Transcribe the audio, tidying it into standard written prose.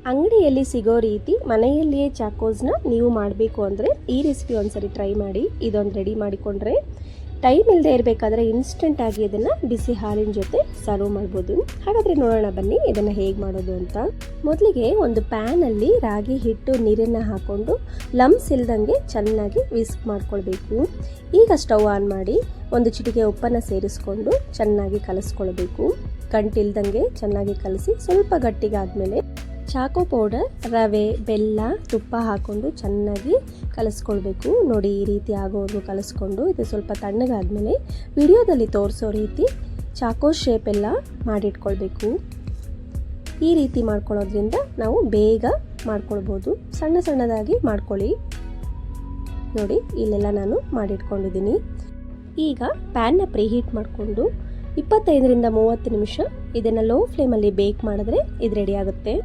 ಅಂಗಡಿಯಲ್ಲಿ ಸಿಗೋ ರೀತಿ ಮನೆಯಲ್ಲಿಯೇ ಚಾಕೋಸ್ನ ನೀವು ಮಾಡಬೇಕು ಅಂದರೆ ಈ ರೆಸಿಪಿ ಒಂದ್ಸರಿ ಟ್ರೈ ಮಾಡಿ. ಇದೊಂದು ರೆಡಿ ಮಾಡಿಕೊಂಡ್ರೆ ಟೈಮ್ ಇಲ್ಲದೆ ಇರಬೇಕಾದ್ರೆ ಇನ್ಸ್ಟೆಂಟಾಗಿ ಇದನ್ನು ಬಿಸಿ ಹಾಲಿನ ಜೊತೆ ಸರ್ವ್ ಮಾಡ್ಬೋದು. ಹಾಗಾದರೆ ನೋಡೋಣ ಬನ್ನಿ ಇದನ್ನು ಹೇಗೆ ಮಾಡೋದು ಅಂತ. ಮೊದಲಿಗೆ ಒಂದು ಪ್ಯಾನಲ್ಲಿ ರಾಗಿ ಹಿಟ್ಟು ನೀರನ್ನು ಹಾಕ್ಕೊಂಡು ಲಮ್ಸ್ ಇಲ್ದಂಗೆ ಚೆನ್ನಾಗಿ ವಿಸ್ಕ್ ಮಾಡ್ಕೊಳ್ಬೇಕು. ಈಗ ಸ್ಟವ್ ಆನ್ ಮಾಡಿ ಒಂದು ಚಿಟಿಕೆ ಉಪ್ಪನ್ನು ಸೇರಿಸ್ಕೊಂಡು ಚೆನ್ನಾಗಿ ಕಲಿಸ್ಕೊಳ್ಬೇಕು. ಗಂಟಿಲ್ದಂಗೆ ಚೆನ್ನಾಗಿ ಕಲಸಿ ಸ್ವಲ್ಪ ಗಟ್ಟಿಗಾದ್ಮೇಲೆ ಚಾಕೋ ಪೌಡರ್, ರವೆ, ಬೆಲ್ಲ, ತುಪ್ಪ ಹಾಕ್ಕೊಂಡು ಚೆನ್ನಾಗಿ ಕಲಿಸ್ಕೊಳ್ಬೇಕು. ನೋಡಿ ಈ ರೀತಿ ಆಗೋವರೆಗೂ ಕಲಿಸ್ಕೊಂಡು ಇದು ಸ್ವಲ್ಪ ತಣ್ಣಗಾದ್ಮೇಲೆ ವಿಡಿಯೋದಲ್ಲಿ ತೋರಿಸೋ ರೀತಿ ಚಾಕೋ ಶೇಪ್ ಎಲ್ಲ ಮಾಡಿಟ್ಕೊಳ್ಬೇಕು. ಈ ರೀತಿ ಮಾಡ್ಕೊಳ್ಳೋದ್ರಿಂದ ನಾವು ಬೇಗ ಮಾಡ್ಕೊಳ್ಬೋದು. ಸಣ್ಣ ಸಣ್ಣದಾಗಿ ಮಾಡ್ಕೊಳ್ಳಿ. ನೋಡಿ ಇಲ್ಲೆಲ್ಲ ನಾನು ಮಾಡಿಟ್ಕೊಂಡಿದ್ದೀನಿ. ಈಗ ಪ್ಯಾನ್ನ ಪ್ರೀಹೀಟ್ ಮಾಡಿಕೊಂಡು 25 ರಿಂದ 30 ನಿಮಿಷ ಇದನ್ನು ಲೋ ಫ್ಲೇಮಲ್ಲಿ ಬೇಕ್ ಮಾಡಿದ್ರೆ ಇದು ರೆಡಿ ಆಗುತ್ತೆ.